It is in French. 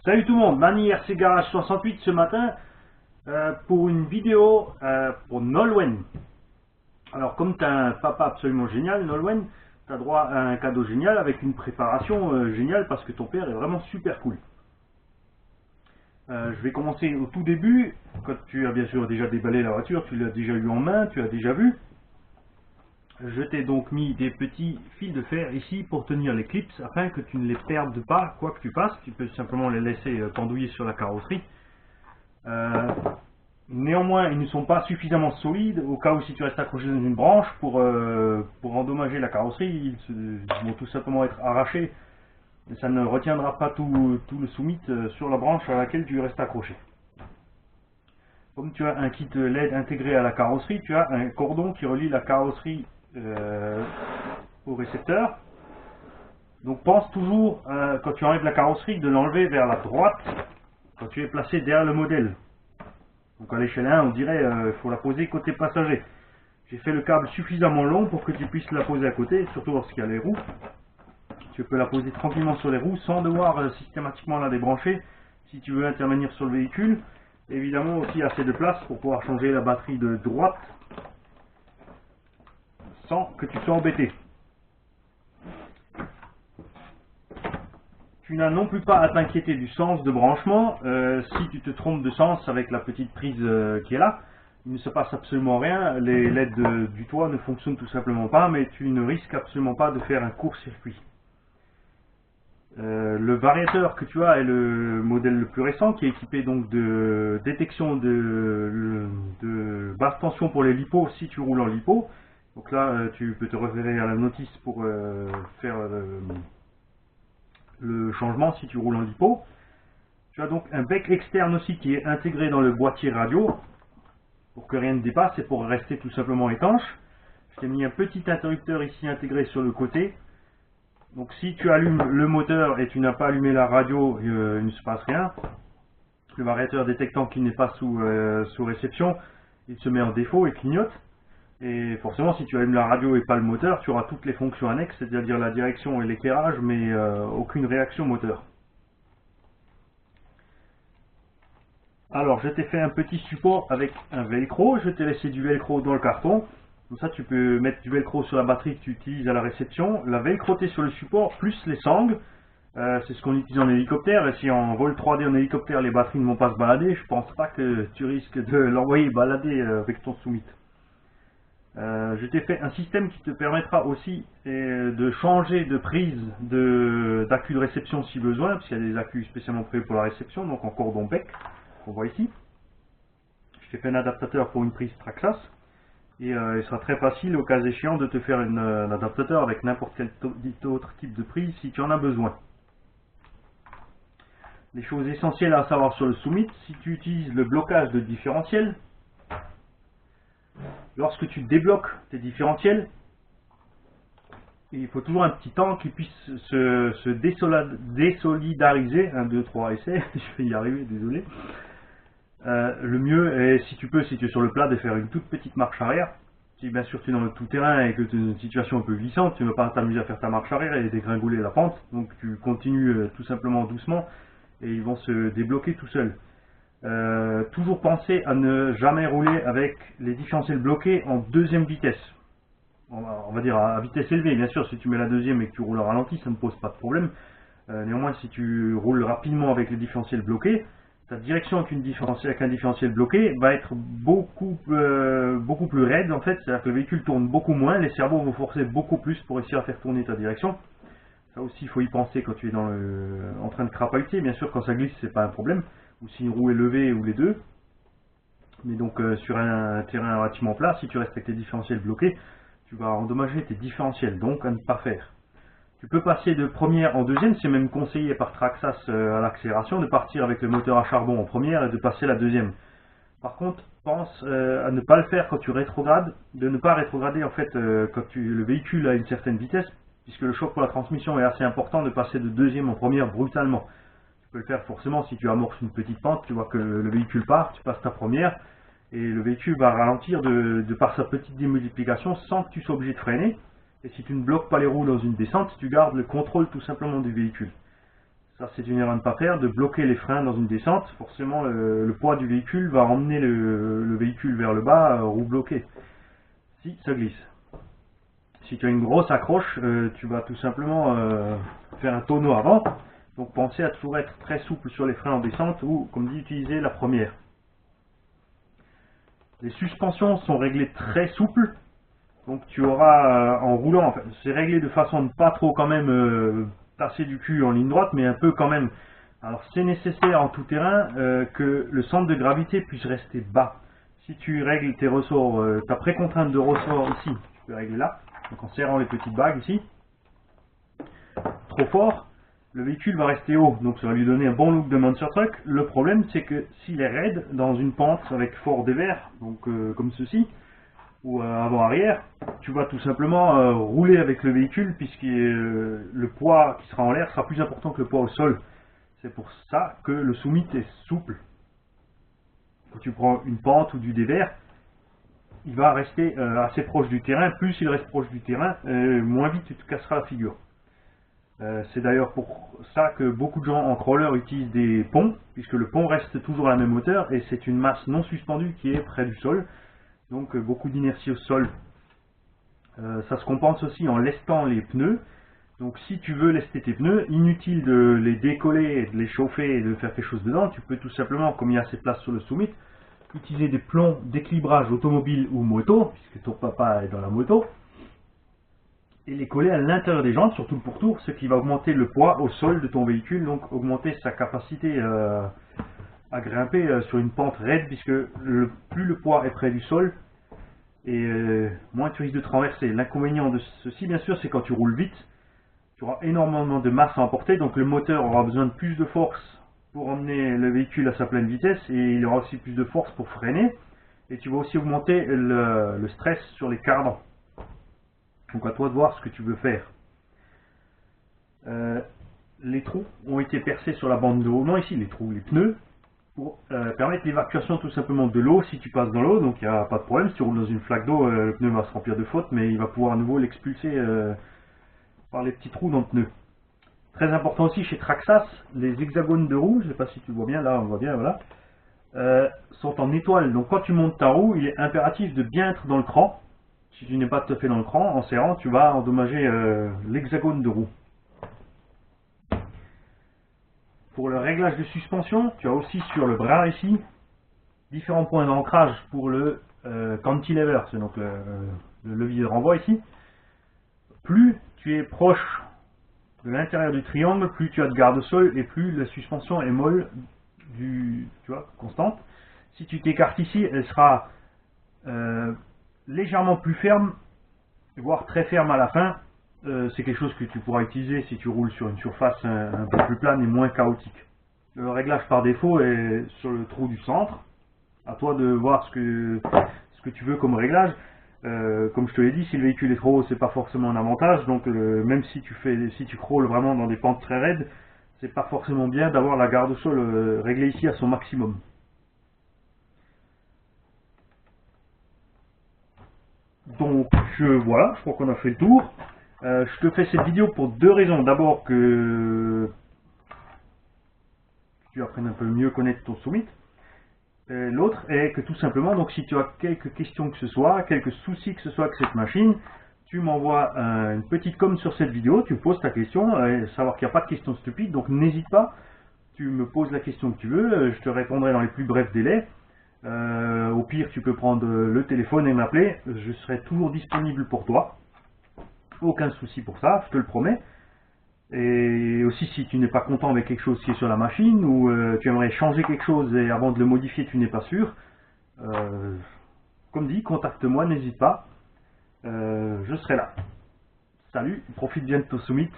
Salut tout le monde, Mani RC Garage 68 ce matin pour une vidéo pour Nolwenn. Alors comme tu as un papa absolument génial Nolwenn, tu as droit à un cadeau génial avec une préparation géniale parce que ton père est vraiment super cool. Je vais commencer au tout début, quand tu as bien sûr déjà déballé la voiture, tu l'as déjà eu en main, tu as déjà vu. Je t'ai donc mis des petits fils de fer ici pour tenir les clips afin que tu ne les perdes pas quoi que tu fasses. Tu peux simplement les laisser pendouiller sur la carrosserie. Néanmoins, ils ne sont pas suffisamment solides au cas où si tu restes accroché dans une branche pour endommager la carrosserie, ils vont tout simplement être arrachés et ça ne retiendra pas tout le soumit sur la branche à laquelle tu restes accroché. Comme tu as un kit LED intégré à la carrosserie, tu as un cordon qui relie la carrosserie au récepteur. Donc pense toujours quand tu enlèves la carrosserie de l'enlever vers la droite quand tu es placé derrière le modèle. Donc à l'échelle 1 on dirait il faut la poser côté passager. J'ai fait le câble suffisamment long pour que tu puisses la poser à côté, surtout lorsqu'il y a les roues. Tu peux la poser tranquillement sur les roues sans devoir systématiquement la débrancher si tu veux intervenir sur le véhicule. Évidemment aussi assez de place pour pouvoir changer la batterie de droite sans que tu sois embêté. Tu n'as non plus pas à t'inquiéter du sens de branchement. Si tu te trompes de sens avec la petite prise qui est là, il ne se passe absolument rien. Les LED du toit ne fonctionnent tout simplement pas, mais tu ne risques absolument pas de faire un court-circuit. Le variateur que tu as est le modèle le plus récent qui est équipé donc de détection de basse tension pour les lipos si tu roules en lipo. Donc là tu peux te référer à la notice pour faire le changement si tu roules en lipo. Tu as donc un bec externe aussi qui est intégré dans le boîtier radio pour que rien ne dépasse et pour rester tout simplement étanche. Je t'ai mis un petit interrupteur ici intégré sur le côté. Donc si tu allumes le moteur et tu n'as pas allumé la radio, il ne se passe rien. Le variateur détectant qu'il n'est pas sous réception, il se met en défaut et clignote. Et forcément si tu allumes la radio et pas le moteur, tu auras toutes les fonctions annexes, c'est-à-dire la direction et l'éclairage, mais aucune réaction moteur. Alors je t'ai fait un petit support avec un velcro, je t'ai laissé du velcro dans le carton. Comme ça tu peux mettre du velcro sur la batterie que tu utilises à la réception, la velcroter sur le support plus les sangles. C'est ce qu'on utilise en hélicoptère, et si en vol 3D en hélicoptère les batteries ne vont pas se balader, je pense pas que tu risques de l'envoyer balader avec ton soumit. Je t'ai fait un système qui te permettra aussi de changer de prise d'accu de réception si besoin, parce qu'il y a des accus spécialement prévus pour la réception, donc en cordon bec, qu'on voit ici. Je t'ai fait un adaptateur pour une prise Traxxas, et il sera très facile au cas échéant de te faire un adaptateur avec n'importe quel autre type de prise si tu en as besoin. Les choses essentielles à savoir sur le soumit, si tu utilises le blocage de différentiel, lorsque tu débloques tes différentiels, il faut toujours un petit temps qui puisse se désolidariser. 1, 2, 3, essai, je vais y arriver, désolé. Le mieux est, si tu es sur le plat, de faire une toute petite marche arrière. Si bien sûr tu es dans le tout-terrain et que tu es dans une situation un peu glissante, tu ne vas pas t'amuser à faire ta marche arrière et dégringoler la pente. Donc tu continues tout simplement doucement et ils vont se débloquer tout seuls. Toujours penser à ne jamais rouler avec les différentiels bloqués en deuxième vitesse. On va dire à vitesse élevée, bien sûr, si tu mets la deuxième et que tu roules au ralenti, ça ne pose pas de problème. Néanmoins, si tu roules rapidement avec les différentiels bloqués, ta direction avec un différentiel bloqué va être beaucoup plus raide en fait, c'est-à-dire que le véhicule tourne beaucoup moins, les cerveaux vont forcer beaucoup plus pour réussir à faire tourner ta direction. Ça aussi, il faut y penser quand tu es en train de crapahuter. Bien sûr, quand ça glisse, c'est pas un problème, ou si une roue est levée ou les deux. Mais donc sur un terrain relativement plat, si tu restes avec tes différentiels bloqués, tu vas endommager tes différentiels, donc à ne pas faire. Tu peux passer de première en deuxième, c'est même conseillé par Traxxas à l'accélération, de partir avec le moteur à charbon en première et de passer la deuxième. Par contre, pense à ne pas le faire quand tu rétrogrades, de ne pas rétrograder en fait quand le véhicule a une certaine vitesse, puisque le choc pour la transmission est assez important, de passer de deuxième en première brutalement. Tu peux le faire forcément si tu amorces une petite pente, tu vois que le véhicule part, tu passes ta première, et le véhicule va ralentir de par sa petite démultiplication sans que tu sois obligé de freiner. Et si tu ne bloques pas les roues dans une descente, tu gardes le contrôle tout simplement du véhicule. ça c'est une erreur à ne pas faire, de bloquer les freins dans une descente. Forcément le poids du véhicule va emmener le véhicule vers le bas, roue bloquée, si ça glisse. Si tu as une grosse accroche, tu vas tout simplement faire un tonneau avant. Donc pensez à toujours être très souple sur les freins en descente ou, comme dit, utiliser la première. Les suspensions sont réglées très souples. Donc tu auras en roulant, enfin, c'est réglé de façon à ne pas trop quand même passer du cul en ligne droite, mais un peu quand même. Alors c'est nécessaire en tout terrain que le centre de gravité puisse rester bas. Si tu règles tes ressorts, ta précontrainte de ressort ici, tu peux régler là, donc en serrant les petites bagues ici. Trop fort, le véhicule va rester haut, donc ça va lui donner un bon look de monster truck. Le problème c'est que s'il est raide dans une pente avec fort dévers, donc comme ceci, ou avant-arrière, tu vas tout simplement rouler avec le véhicule puisque le poids qui sera en l'air sera plus important que le poids au sol. C'est pour ça que le Summit est souple. Quand tu prends une pente ou du dévers, il va rester assez proche du terrain. Plus il reste proche du terrain, moins vite tu te casseras la figure. C'est d'ailleurs pour ça que beaucoup de gens en crawler utilisent des ponts, puisque le pont reste toujours à la même hauteur et c'est une masse non suspendue qui est près du sol. Donc beaucoup d'inertie au sol. Ça se compense aussi en lestant les pneus. Donc si tu veux lester tes pneus, inutile de les décoller, de les chauffer et de faire quelque chose dedans, tu peux tout simplement, comme il y a assez de place sur le Summit, utiliser des plombs d'équilibrage automobile ou moto, puisque ton papa est dans la moto, et les coller à l'intérieur des jantes, surtout le pourtour, ce qui va augmenter le poids au sol de ton véhicule, donc augmenter sa capacité à grimper sur une pente raide, puisque plus le poids est près du sol, et moins tu risques de te renverser. L'inconvénient de ceci, bien sûr, c'est quand tu roules vite, tu auras énormément de masse à emporter, donc le moteur aura besoin de plus de force pour emmener le véhicule à sa pleine vitesse, et il aura aussi plus de force pour freiner, et tu vas aussi augmenter le stress sur les cardans. Donc à toi de voir ce que tu veux faire. Les trous ont été percés sur la bande de roulement, ici les trous, les pneus, pour permettre l'évacuation tout simplement de l'eau si tu passes dans l'eau, donc il n'y a pas de problème. Si tu roules dans une flaque d'eau, le pneu va se remplir de faute, mais il va pouvoir à nouveau l'expulser par les petits trous dans le pneu. Très important aussi chez Traxxas, les hexagones de roue, je ne sais pas si tu vois bien, là on voit bien, voilà, sont en étoile. Donc quand tu montes ta roue, il est impératif de bien être dans le cran. Si tu n'es pas tout à fait dans le cran, en serrant, tu vas endommager l'hexagone de roue. Pour le réglage de suspension, tu as aussi sur le bras ici différents points d'ancrage pour le cantilever, c'est donc le levier de renvoi ici. Plus tu es proche de l'intérieur du triangle, plus tu as de garde-sol et plus la suspension est molle, tu vois, constante. Si tu t'écartes ici, elle sera légèrement plus ferme, voire très ferme à la fin. C'est quelque chose que tu pourras utiliser si tu roules sur une surface un peu plus plane et moins chaotique. Le réglage par défaut est sur le trou du centre. À toi de voir ce que tu veux comme réglage. Comme je te l'ai dit, si le véhicule est trop haut, c'est pas forcément un avantage. Donc même si tu crawles vraiment dans des pentes très raides, c'est pas forcément bien d'avoir la garde-sol réglée ici à son maximum. Donc voilà, je crois qu'on a fait le tour. Je te fais cette vidéo pour deux raisons. D'abord que tu apprennes un peu mieux connaître ton Summit. L'autre est que tout simplement, donc si tu as quelques questions que ce soit, quelques soucis que ce soit avec cette machine, tu m'envoies une petite com sur cette vidéo, tu poses ta question, savoir qu'il n'y a pas de questions stupides, donc n'hésite pas, tu me poses la question que tu veux, je te répondrai dans les plus brefs délais. Au pire, tu peux prendre le téléphone et m'appeler, je serai toujours disponible pour toi. Aucun souci pour ça, je te le promets. Et aussi si tu n'es pas content avec quelque chose qui est sur la machine ou tu aimerais changer quelque chose et avant de le modifier tu n'es pas sûr, comme dit, contacte-moi, n'hésite pas, je serai là. Salut, profite bien de ton Summit